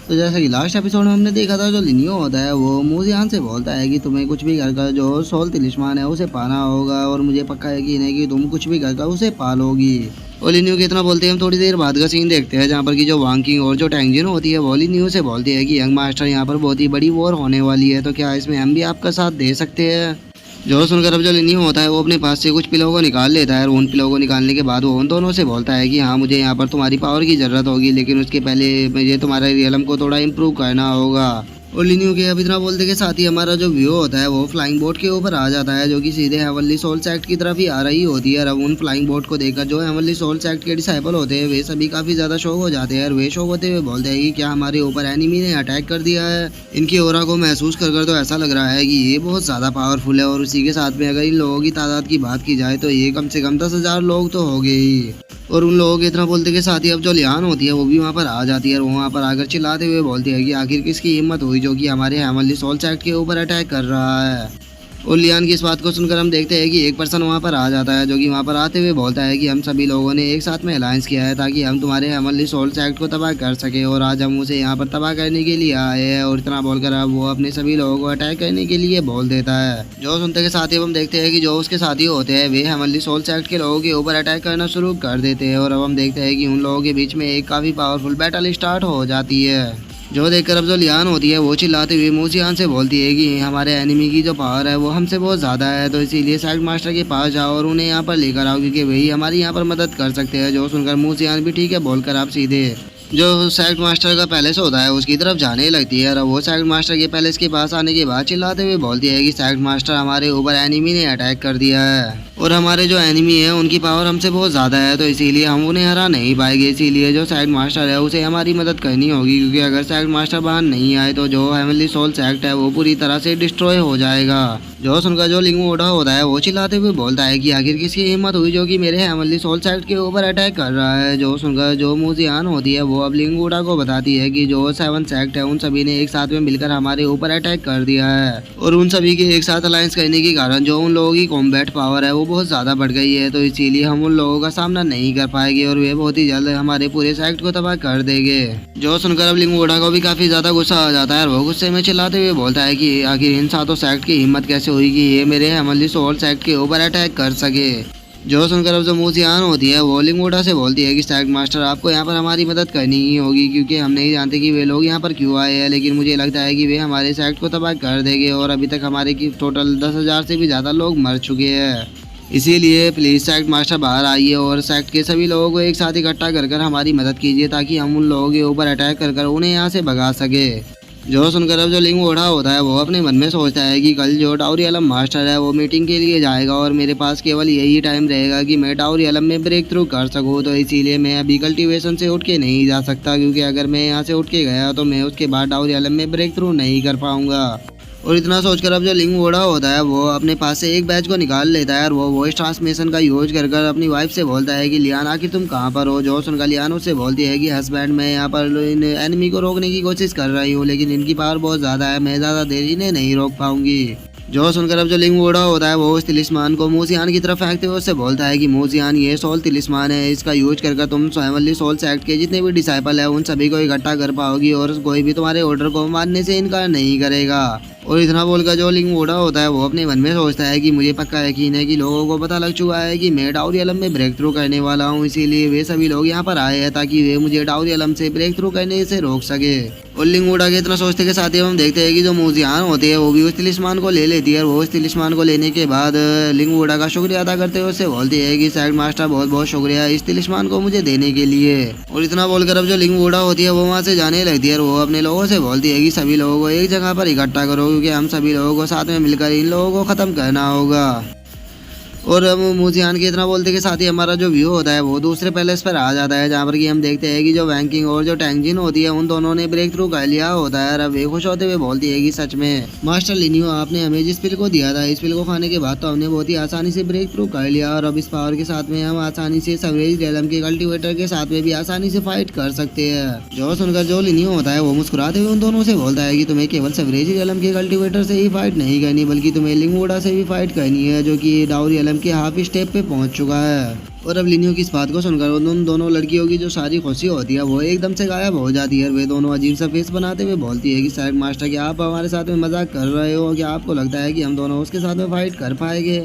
तो जैसा कि लास्ट एपिसोड में हमने देखा था, जो लिनियो होता है वो मूजियान से बोलता है कि तुम्हें कुछ भी कर जो सोल तिलिस्मान है उसे पाना होगा, और मुझे पक्का यकीन है कि तुम कुछ भी कर उसे पालोगी। और लिनियो के इतना बोलते हैं हम थोड़ी देर बाद का सीन देखते हैं, जहाँ पर की जो वांकिंग और जो टैंगजिन होती है वो लिनियो से बोलती है कि यंग मास्टर यहाँ पर बहुत ही बड़ी वॉर होने वाली है, तो क्या इसमें हम भी आपका साथ दे सकते हैं। जो सुनकर अब जो लिनियो होता है वो अपने पास से कुछ पिलो को निकाल लेता है, और उन पिलो को निकालने के बाद वो उन दोनों से बोलता है कि हाँ मुझे यहाँ पर तुम्हारी पावर की ज़रूरत होगी, लेकिन उसके पहले मुझे तुम्हारे रियलम को थोड़ा इम्प्रूव करना होगा। और लिनियो के अब इतना बोलते के साथ ही हमारा जो व्यू होता है वो फ्लाइंग बोट के ऊपर आ जाता है, जो कि सीधे हेवनली सोल सेक्ट की तरफ ही आ रही होती है। और अब उन फ्लाइंग बोट को देखकर जो हेवनली सोल सेक्ट के डिसाइपल होते हैं वे सभी काफी ज्यादा शौक हो जाते हैं, और वे शौक होते हुए बोलते हैं कि क्या हमारे ऊपर एनिमी ने अटैक कर दिया है। इनकी ओरा को महसूस कर तो ऐसा लग रहा है कि ये बहुत ज्यादा पावरफुल है, और उसी के साथ में अगर इन लोगों की तादाद की बात की जाए तो ये कम से कम 10,000 लोग तो हो गए ही। और उन लोगों के इतना बोलते के साथ ही अब जो लियान होती है वो भी वहाँ पर आ जाती है, और वहाँ पर आकर चिल्लाते हुए बोलती है कि आखिर किसकी हिम्मत हुई जो कि हमारे हेवनली सोल सेक्ट के ऊपर अटैक कर रहा है। और लियान की इस बात को सुनकर हम देखते हैं कि एक पर्सन वहाँ पर आ जाता है, जो कि वहाँ पर आते हुए बोलता है कि हम सभी लोगों ने एक साथ में अलायंस किया है ताकि हम तुम्हारे हेवनली सोल सेक्ट को तबाह कर सके, और आज हम उसे यहाँ पर तबाह करने के लिए आए हैं। और इतना बोलकर अब वो अपने सभी लोगों को अटैक करने के लिए बोल देता है। जो सुनते के साथ ही हम देखते हैं कि जो उसके साथी होते हैं वे हेवनली सोल सेक्ट के लोगों के ऊपर अटैक करना शुरू कर देते हैं, और अब हम देखते हैं कि उन लोगों के बीच में एक काफ़ी पावरफुल बैटल स्टार्ट हो जाती है। जो देखकर अब जो लियान होती है वो चिल्लाते हुए मूजियान से बोलती है कि हमारे एनिमी की जो पावर है वो हमसे बहुत ज़्यादा है, तो इसीलिए सेक्ट मास्टर के पास जाओ और उन्हें यहाँ पर लेकर आओ, क्योंकि वही हमारी यहाँ पर मदद कर सकते हैं। जो सुनकर मूजियान भी ठीक है बोलकर आप सीधे जो सेक्ट मास्टर का पैलेस होता है उसकी तरफ जाने लगती है, और वो सेक्ट मास्टर के पैलेस के पास आने के बाद चिल्लाते हुए बोलती है कि सेक्ट मास्टर हमारे ऊपर एनिमी ने अटैक कर दिया है, और हमारे जो एनिमी है उनकी पावर हमसे बहुत ज़्यादा है, तो इसीलिए हम उन्हें हरा नहीं पाएंगे। इसीलिए जो सेक्ट मास्टर है उसे हमारी मदद करनी होगी, क्योंकि अगर सेक्ट मास्टर बाहर नहीं आए तो जो हेवनली सोल सेक्ट है वो पूरी तरह से डिस्ट्रॉय हो जाएगा। जो सुनकर जो लिंगू ओडा होता है वो चिल्लाते हुए बोलता है कि आखिर किसकी हिम्मत हुई जो कि मेरे हेवनली सोल सेक्ट के ऊपर अटैक कर रहा है। जो सुनकर जो मूजियान होती है वो अब लिंगू ओडा को बताती है कि जो 7 सेक्ट है उन सभी ने एक साथ में मिलकर हमारे ऊपर अटैक कर दिया है, और उन सभी के एक साथ अलायंस करने के कारण जो उन लोगों की कॉम्बैट पावर है वो बहुत ज़्यादा बढ़ गई है, तो इसीलिए हम उन लोगों का सामना नहीं कर पाएंगे, और वे बहुत ही जल्द हमारे पूरे सेक्ट को तबाह कर देंगे। जो सुनकर अब लिंगू ओडा को भी काफ़ी ज़्यादा गुस्सा आ जाता है, और वो गुस्से में चिल्लाते हुए बोलता है कि आखिर इन 7 सेक्ट की हिम्मत कैसे हुई कि ये मेरे हेवनली सोल सेक्ट के ऊपर अटैक कर सके। जो सुनकर अब जो मूजियान होती है वो लिंगोडा से बोलती है कि सेक्ट मास्टर आपको यहाँ पर हमारी मदद करनी ही होगी, क्योंकि हम नहीं जानते कि वे लोग यहाँ पर क्यों आए हैं, लेकिन मुझे लगता है कि वे हमारे सेक्ट को तबाह कर देंगे, और अभी तक हमारे की टोटल 10,000 से भी ज़्यादा लोग मर चुके हैं। इसीलिए प्लीज़ सेक्ट मास्टर बाहर आइए और सेक्ट के सभी लोगों को एक साथ इकट्ठा कर हमारी मदद कीजिए, ताकि हम उन लोगों के ऊपर अटैक कर उन्हें यहाँ से भगा सके। जो सुनकर अब जो लिंग ओढ़ा होता है वो अपने मन में सोचता है कि कल जो टाउरी अलम मास्टर है वो मीटिंग के लिए जाएगा, और मेरे पास केवल यही टाइम रहेगा कि मैं टाउरी अलम में ब्रेक थ्रू कर सकूँ, तो इसीलिए मैं अभी कल्टीवेशन से उठ के नहीं जा सकता, क्योंकि अगर मैं यहाँ से उठ के गया तो मैं उसके बाद टाउरी अलम में ब्रेक थ्रू नहीं कर पाऊँगा। और इतना सोचकर अब जो लिंग ओढ़ा होता है वो अपने पास से एक बैच को निकाल लेता है, और वो वॉइस ट्रांसमिशन का यूज कर अपनी वाइफ से बोलता है कि लियान आखिर तुम कहाँ पर हो। जो सुनकर लियान उससे बोलती है कि हस्बैंड मैं यहाँ पर इन एनिमी को रोकने की कोशिश कर रही हूँ, लेकिन इनकी पावर बहुत ज़्यादा है, मैं ज़्यादा देर इन्हें नहीं रोक पाऊंगी। जो सुनकर अब जो लिंग ओढ़ा होता है वो उस तिलिस्मान को मूजियान की तरफ फेंकते हुए उससे बोलता है कि मूजियान ये सोल तिलिस्मान है, इसका यूज कर तुम हेवनली सोल सेक्ट के जितने भी डिसाइपल है उन सभी को इकट्ठा कर पाओगी, और कोई भी तुम्हारे ऑर्डर को मानने से इनकार नहीं करेगा। और इतना बोलकर जो लिंग ओढ़ा होता है वो अपने मन में सोचता है कि मुझे पक्का यकीन है कि लोगों को पता लग चुका है कि मैं टाउरी अलम में ब्रेक थ्रू करने वाला हूँ, इसीलिए वे सभी लोग यहाँ पर आए हैं ताकि वे मुझे टाउरी अलम से ब्रेक थ्रू करने से रोक सके। और लिंग ओढ़ा के इतना सोचते के साथ ही हम देखते हैं कि जो मूजियान होती है वो भी उस तिलिस्मान को ले लेती है, और वो उस तिलिस्मान को लेने के बाद लिंग ओढ़ा का शुक्रिया अदा करते हुए उससे बोलती है कि सेक्ट मास्टर बहुत बहुत शुक्रिया इस तिलिस्मान को मुझे देने के लिए। और इतना बोलकर अब जो लिंग ओढ़ा होती है वो वहाँ से जाने लगती है, और वो अपने लोगों से बोलती है कि सभी लोगों को एक जगह पर इकट्ठा करो, क्योंकि हम सभी लोगों को साथ में मिलकर इन लोगों को ख़त्म करना होगा। और अब मूजियान के इतना बोलते के साथ ही हमारा जो व्यू होता है वो दूसरे पैलेस पर आ जाता है, जहाँ पर कि हम देखते हैं कि जो वैंकिंग और जो टैंगजिन होती है उन दोनों ने ब्रेक थ्रू कर लिया होता है। और अब वे खुश होते हुए बोलती है कि सच में मास्टर लिनियो आपने हमें जिस पिल को दिया था, इस पिल को खाने के बाद तो हमने बहुत ही आसानी से ब्रेक थ्रू कर लिया, और अब इस पावर के साथ में हम आसानी से सवरेज रेलम के कल्टिवेटर के साथ में भी आसानी से फाइट कर सकते हैं। जो सुनकर जो लिनियो होता है वो मुस्कुराते हुए उन दोनों से बोलता है कि तुम्हें केवल सवरेज रेलम के कल्टिवेटर से ही फाइट नहीं करनी, बल्कि तुम्हें लिंगोडा से भी फाइट करनी है, जो कि डाउरी रियलम के हाफ स्टेप पे पहुंच चुका है। और अब लिनियो की इस बात को सुनकर उन दोनों लड़कियों की जो सारी खुशी होती है वो एकदम से गायब हो जाती है। वे दोनों अजीब सा फेस बनाते हुए बोलती है कि सैग मास्टर, क्या आप हमारे साथ में मजाक कर रहे हो? क्या आपको लगता है कि हम दोनों उसके साथ में फाइट कर पाएंगे?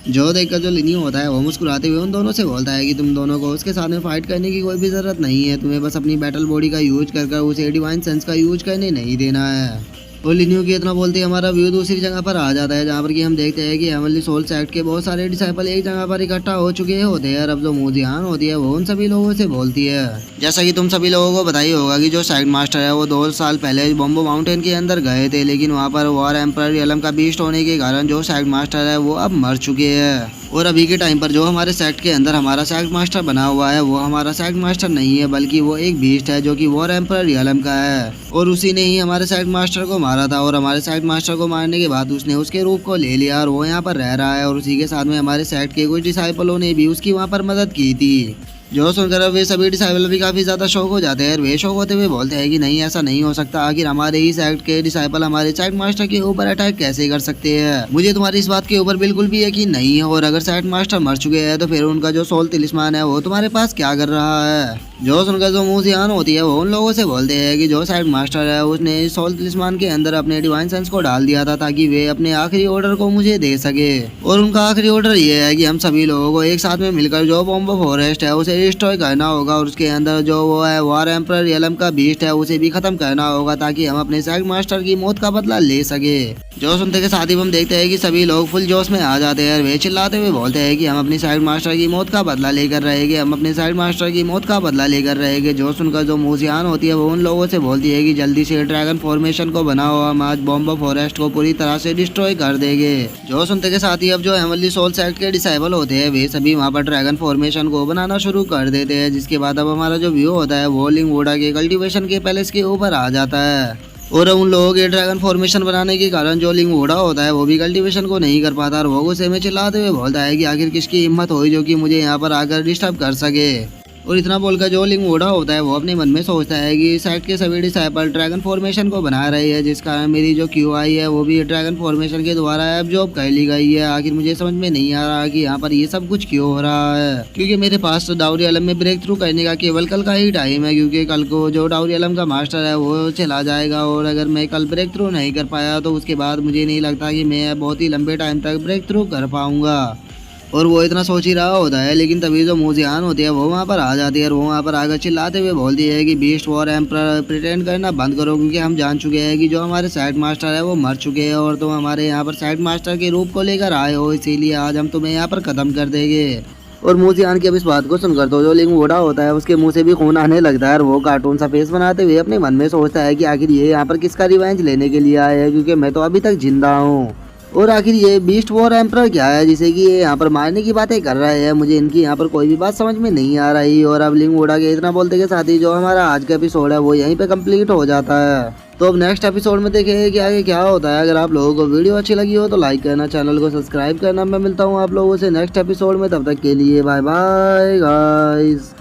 जो देखकर जो लिनियो होता है वो मुस्कुराते हुए उन दोनों से बोलता है कि तुम दोनों को उसके साथ में फाइट करने की कोई भी जरूरत नहीं है। तुम्हें बस अपनी बैटल बॉडी का यूज कर उसे डिवाइन सेंस का यूज करने नहीं देना है। और लिनियो की इतना बोलते ही हमारा व्यू दूसरी जगह पर आ जाता है, जहाँ पर कि हम देखते हैं कि हेवनली सोल सेक्ट के बहुत सारे डिसाइपल एक जगह पर इकट्ठा हो चुके होते हैं। और अब जो मोजियान होती है वो उन सभी लोगों से बोलती है, जैसा कि तुम सभी लोगों को बताई होगा कि जो सेक्ट मास्टर है वो 2 साल पहले बॉम्बो माउंटेन के अंदर गए थे, लेकिन वहाँ पर वॉर एम्पर रियलम का बीस्ट होने के कारण जो सेक्ट मास्टर है वो अब मर चुके हैं। और अभी के टाइम पर जो हमारे सेक्ट के अंदर हमारा सेक्ट मास्टर बना हुआ है वो हमारा सेक्ट मास्टर नहीं है, बल्कि वो एक बीस्ट है जो कि वॉर एम्पर रियलम का है। और उसी ने ही हमारे सेक्ट मास्टर को मारा था। और हमारे सेक्ट मास्टर को मारने के बाद उसने उसके रूप को ले लिया और वो यहाँ पर रह रहा है। और उसी के साथ में हमारे सेक्ट के कुछ डिसाइपलों ने भी उसकी वहाँ पर मदद की थी। जो सुनकर वे सभी डिसाइपल भी काफी ज्यादा शौक हो जाते हैं। वे शौक होते हुए बोलते हैं कि नहीं, ऐसा नहीं हो सकता। आखिर हमारे ही सेक्ट के डिसाइपल हमारे सेक्ट मास्टर के ऊपर अटैक कैसे कर सकते हैं? मुझे तुम्हारी इस बात के ऊपर बिल्कुल भी यकीन नहीं है। और अगर सेक्ट मास्टर मर चुके हैं तो फिर उनका जो सोल तिलिस्मान है वो तुम्हारे पास क्या कर रहा है? जो सुनकर जो मोजियान होती है वो उन लोगों से बोलते हैं कि जो सेक्ट मास्टर है उसने सोल तिलिस्मान के अंदर अपने डिवाइन सेंस को डाल दिया था ताकि वे अपने आखिरी ऑर्डर को मुझे दे सके। और उनका आखिरी ऑर्डर ये है कि हम सभी लोगों को एक साथ में मिलकर जो बॉम्बो फॉरेस्ट है उसे डिस्ट्रॉय करना होगा और उसके अंदर जो वो है वॉर एम्पर रियलम का बीस्ट है उसे भी खत्म करना होगा ताकि हम अपने सेक्ट मास्टर की मौत का बदला ले सके। जो सुनते के साथ ही हम देखते हैं कि सभी लोग फुल जोश में आ जाते हैं। वे चिल्लाते हुए बोलते हैं कि हम अपनी सेक्ट मास्टर की मौत का बदला लेकर रहेंगे, हम अपने सेक्ट मास्टर की मौत का बदला लेकर रहेंगे। जो सुनकर जो मोजियान होती है वो उन लोगों से बोलती है कि जल्दी से ड्रैगन फॉर्मेशन को बनाओ, हम आज बॉम्बो फॉरेस्ट को पूरी तरह से डिस्ट्रॉय कर देंगे। जो सुनते के साथ ही अब जो हेवनली सोल सेक्ट के डिसाइबल होते हैं वे सभी वहाँ पर ड्रैगन फॉर्मेशन को बनाना शुरू कर देते हैं, जिसके बाद अब हमारा जो व्यू होता है वो लिंग वोडा के कल्टीवेशन के पैलेस के ऊपर आ जाता है। और उन लोगों के ड्रैगन फॉर्मेशन बनाने के कारण जो लिंग वोडा होता है वो भी कल्टीवेशन को नहीं कर पाता और वो गुस्से में चिल्लाते हुए बोलता है कि आखिर किसकी हिम्मत हुई जो कि मुझे यहाँ पर आकर डिस्टर्ब कर सके। और इतना बोलकर जो लिंग वोडा होता है वो अपने मन में सोचता है कि सेक्ट के सभी डिसाइपल ड्रैगन फॉर्मेशन को बना रहे हैं, जिस कारण मेरी जो QI है वो भी ड्रैगन फॉर्मेशन के द्वारा एब्जॉर्ब कर ली गई है। आखिर मुझे समझ में नहीं आ रहा कि यहाँ पर ये सब कुछ क्यों हो रहा है, क्योंकि मेरे पास तो डाउरी आलम में ब्रेक थ्रू करने का केवल कल का ही टाइम है, क्योंकि कल को जो डाउरी आलम का मास्टर है वो चला जाएगा। और अगर मैं कल ब्रेक थ्रू नहीं कर पाया तो उसके बाद मुझे नहीं लगता कि मैं बहुत ही लंबे टाइम तक ब्रेक थ्रू कर पाऊंगा। और वो इतना सोच ही रहा होता है, लेकिन तभी जो मोजियान होती है वो वहाँ पर आ जाती है और वो वहाँ पर आकर चिल्लाते हुए बोलती है कि बीस्ट वॉर एम्पर प्रिटेंड करना बंद करो, क्योंकि हम जान चुके हैं कि जो हमारे सेक्ट मास्टर है वो मर चुके हैं और तुम हमारे यहाँ पर सेक्ट मास्टर के रूप को लेकर आए हो, इसीलिए आज हम तुम्हें यहाँ पर खत्म कर देंगे। और मोजियान की अब इस बात को सुनकर तो जो लिंग वोडा होता है उसके मुंह से भी खून आने लगता है और वो कार्टून सा फेस बनाते हुए अपने मन में सोचता है कि आखिर ये यहाँ पर किसका रिवेंज लेने के लिए आए हैं, क्योंकि मैं तो अभी तक जिंदा हूँ। और आखिर ये बीस्ट वॉर एम्पर क्या है जिसे कि ये यहाँ पर मारने की बातें कर रहे हैं? मुझे इनकी यहाँ पर कोई भी बात समझ में नहीं आ रही। और अब लिंग वोडा के इतना बोलते के साथ ही जो हमारा आज का एपिसोड है वो यहीं पे कंप्लीट हो जाता है। तो अब नेक्स्ट एपिसोड में देखेंगे कि आगे क्या होता है। अगर आप लोगों को वीडियो अच्छी लगी हो तो लाइक करना, चैनल को सब्सक्राइब करना। मैं मिलता हूँ आप लोगों से नेक्स्ट एपिसोड में, तब तक के लिए बाय बाय गाइस।